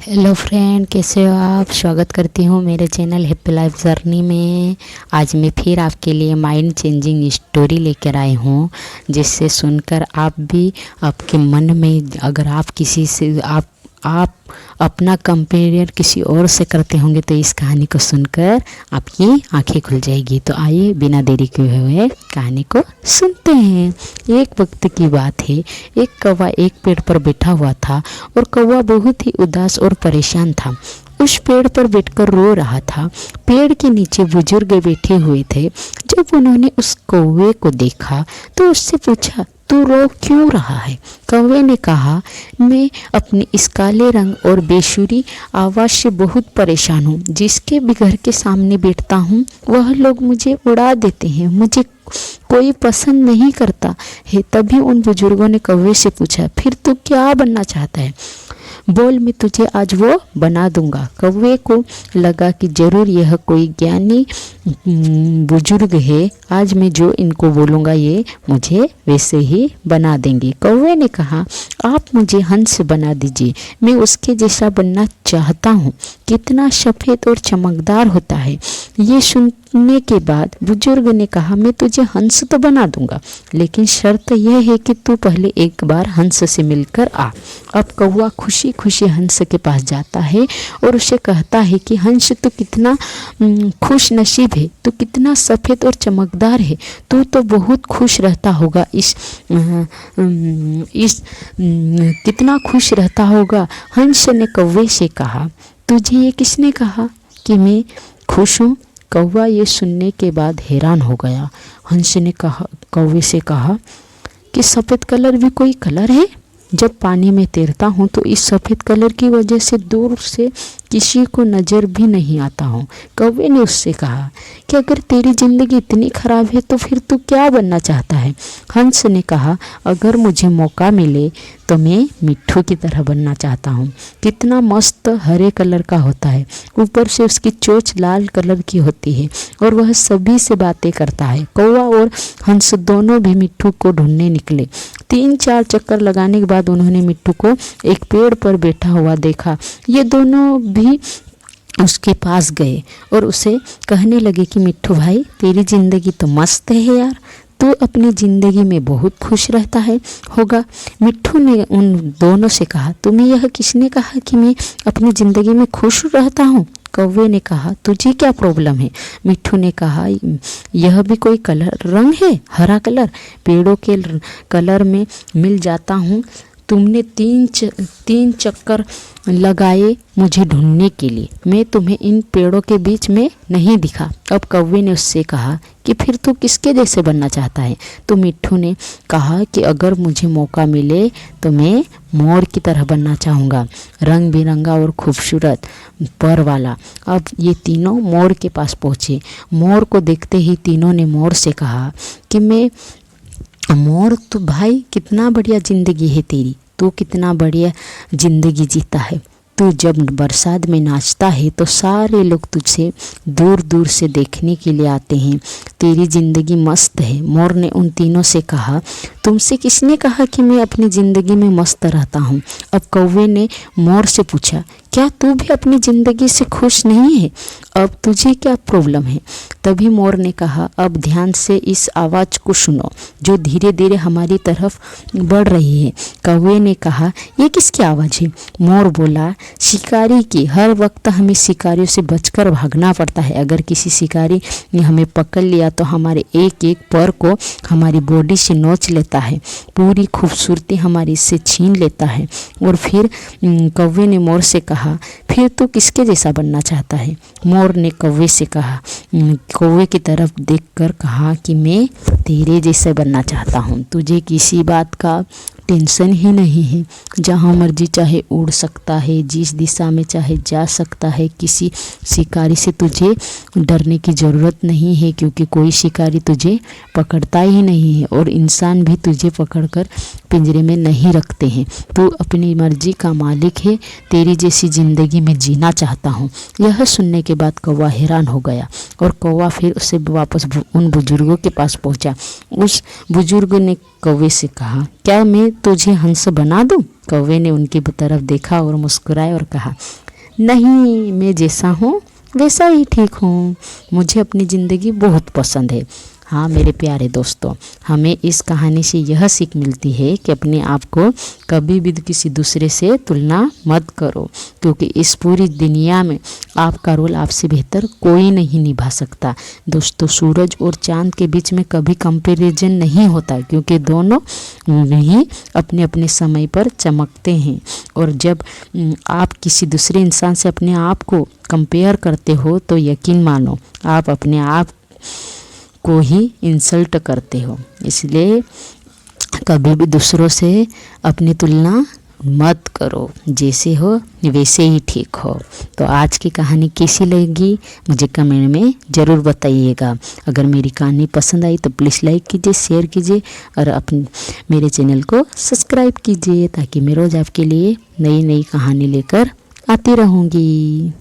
Hello friend, कैसे हो आप। स्वागत करती हूँ मेरे चैनल हैप्पी लाइफ जर्नी में। आज मैं फिर आपके लिए माइंड चेंजिंग स्टोरी लेकर आई हूँ, जिससे सुनकर आप भी आपके मन में, अगर आप किसी से आप अपना कंपेयर किसी और से करते होंगे तो इस कहानी को सुनकर आपकी आंखें खुल जाएगी। तो आइए बिना देरी किए हुए कहानी को सुनते हैं। एक वक्त की बात है, एक कौवा एक पेड़ पर बैठा हुआ था और कौवा बहुत ही उदास और परेशान था। उस पेड़ पर बैठकर रो रहा था। पेड़ के नीचे बुजुर्ग बैठे हुए थे। जब उन्होंने उस कौवे को देखा तो उससे पूछा, तू रो क्यों रहा है। कौवे ने कहा, मैं अपने इस काले रंग और बेसुरी आवाज़ से बहुत परेशान हूँ। जिसके भी घर के सामने बैठता हूँ वह लोग मुझे उड़ा देते हैं, मुझे कोई पसंद नहीं करता है। तभी उन बुजुर्गों ने कौवे से पूछा, फिर तू क्या बनना चाहता है, बोल, मैं तुझे आज वो बना दूंगा। कौवे को लगा कि जरूर यह कोई ज्ञानी बुजुर्ग है, आज मैं जो इनको बोलूँगा ये मुझे वैसे ही बना देंगे। कौवे ने कहा, आप मुझे हंस बना दीजिए, मैं उसके जैसा बनना चाहता हूँ। कितना सफ़ेद और चमकदार होता है। ये सुनने के बाद बुजुर्ग ने कहा, मैं तुझे हंस तो बना दूंगा, लेकिन शर्त यह है कि तू पहले एक बार हंस से मिलकर आ। अब कौवा खुशी खुशी हंस के पास जाता है और उसे कहता है कि हंस, तू कितना खुश नसीब है, तू कितना सफ़ेद और चमकदार है, तू तो बहुत खुश रहता होगा। कितना खुश रहता होगा। हंस ने कौवे से कहा, तुझे ये किसने कहा कि मैं खुश हूँ। कौवा ये सुनने के बाद हैरान हो गया। हंस ने कौवे से कहा कि सफ़ेद कलर भी कोई कलर है। जब पानी में तैरता हूँ तो इस सफ़ेद कलर की वजह से दूर से किसी को नज़र भी नहीं आता हूँ। कौवे ने उससे कहा कि अगर तेरी ज़िंदगी इतनी ख़राब है तो फिर तू क्या बनना चाहता है। हंस ने कहा, अगर मुझे मौका मिले तो मैं मिट्ठू की तरह बनना चाहता हूँ। कितना मस्त हरे कलर का होता है, ऊपर से उसकी चोंच लाल कलर की होती है और वह सभी से बातें करता है। कौवा और हंस दोनों भी मिट्ठू को ढूंढने निकले। 3-4 चक्कर लगाने के बाद उन्होंने मिट्ठू को एक पेड़ पर बैठा हुआ देखा। ये दोनों भी उसके पास गए और उसे कहने लगे कि मिट्ठू भाई, तेरी ज़िंदगी तो मस्त है यार, तू अपनी ज़िंदगी में बहुत खुश रहता है होगा। मिट्ठू ने उन दोनों से कहा, तुम्हें यह किसने कहा कि मैं अपनी ज़िंदगी में खुश रहता हूँ। कौवे ने कहा, तुझे क्या प्रॉब्लम है। मिट्ठू ने कहा, यह भी कोई कलर रंग है, हरा कलर, पेड़ों के कलर में मिल जाता हूँ। तुमने तीन चक्कर लगाए मुझे ढूंढने के लिए, मैं तुम्हें इन पेड़ों के बीच में नहीं दिखा। अब कौवे ने उससे कहा कि फिर तू किसके जैसे बनना चाहता है। तो मिट्ठू ने कहा कि अगर मुझे मौका मिले तो मैं मोर की तरह बनना चाहूँगा, रंग बिरंगा और खूबसूरत पर वाला। अब ये तीनों मोर के पास पहुँचे। मोर को देखते ही तीनों ने मोर से कहा कि मैं मोर, तो भाई कितना बढ़िया ज़िंदगी है तेरी, तू कितना बढ़िया ज़िंदगी जीता है। तू जब बरसात में नाचता है तो सारे लोग तुझसे दूर दूर से देखने के लिए आते हैं। तेरी ज़िंदगी मस्त है। मोर ने उन तीनों से कहा, तुमसे किसने कहा कि मैं अपनी ज़िंदगी में मस्त रहता हूँ। अब कौवे ने मोर से पूछा, क्या तू भी अपनी ज़िंदगी से खुश नहीं है, अब तुझे क्या प्रॉब्लम है। तभी मोर ने कहा, अब ध्यान से इस आवाज़ को सुनो जो धीरे धीरे हमारी तरफ बढ़ रही है। कौवे ने कहा, ये किसकी आवाज़ है। मोर बोला, शिकारी की। हर वक्त हमें शिकारियों से बचकर भागना पड़ता है। अगर किसी शिकारी ने हमें पकड़ लिया तो हमारे एक एक पर को हमारी बॉडी से नोच लेता है, पूरी खूबसूरती हमारी से छीन लेता है। और फिर कौवे ने मोर से कहा, फिर तू किसके जैसा बनना चाहता है। मोर ने कौवे से कहा, कौवे की तरफ देखकर कहा कि मैं तेरे जैसे बनना चाहता हूँ। तुझे किसी बात का टेंशन ही नहीं है, जहाँ मर्जी चाहे उड़ सकता है, जिस दिशा में चाहे जा सकता है। किसी शिकारी से तुझे डरने की ज़रूरत नहीं है, क्योंकि कोई शिकारी तुझे पकड़ता ही नहीं है और इंसान भी तुझे पकड़कर पिंजरे में नहीं रखते हैं। तू अपनी मर्जी का मालिक है। तेरी जैसी ज़िंदगी मैं जीना चाहता हूँ। यह सुनने के बाद कौवा हैरान हो गया और कौवा फिर उसे वापस उन बुजुर्गों के पास पहुँचा। उस बुजुर्ग ने कौवे से कहा, क्या मैं तुझे हंस बना दूँ? कौवे ने उनकी तरफ देखा और मुस्कुराया और कहा, नहीं, मैं जैसा हूँ वैसा ही ठीक हूँ, मुझे अपनी ज़िंदगी बहुत पसंद है। हाँ मेरे प्यारे दोस्तों, हमें इस कहानी से यह सीख मिलती है कि अपने आप को कभी भी किसी दूसरे से तुलना मत करो, क्योंकि इस पूरी दुनिया में आपका रोल आपसे बेहतर कोई नहीं निभा सकता। दोस्तों, सूरज और चांद के बीच में कभी कंपैरिजन नहीं होता, क्योंकि दोनों ही अपने अपने समय पर चमकते हैं। और जब आप किसी दूसरे इंसान से अपने आप को कंपेयर करते हो तो यकीन मानो आप अपने आप को ही इंसल्ट करते हो। इसलिए कभी भी दूसरों से अपनी तुलना मत करो, जैसे हो वैसे ही ठीक हो। तो आज की कहानी कैसी लगी मुझे कमेंट में ज़रूर बताइएगा। अगर मेरी कहानी पसंद आई तो प्लीज़ लाइक कीजिए, शेयर कीजिए और अपने मेरे चैनल को सब्सक्राइब कीजिए, ताकि मैं रोज़ आपके लिए नई नई कहानी लेकर आती रहूँगी।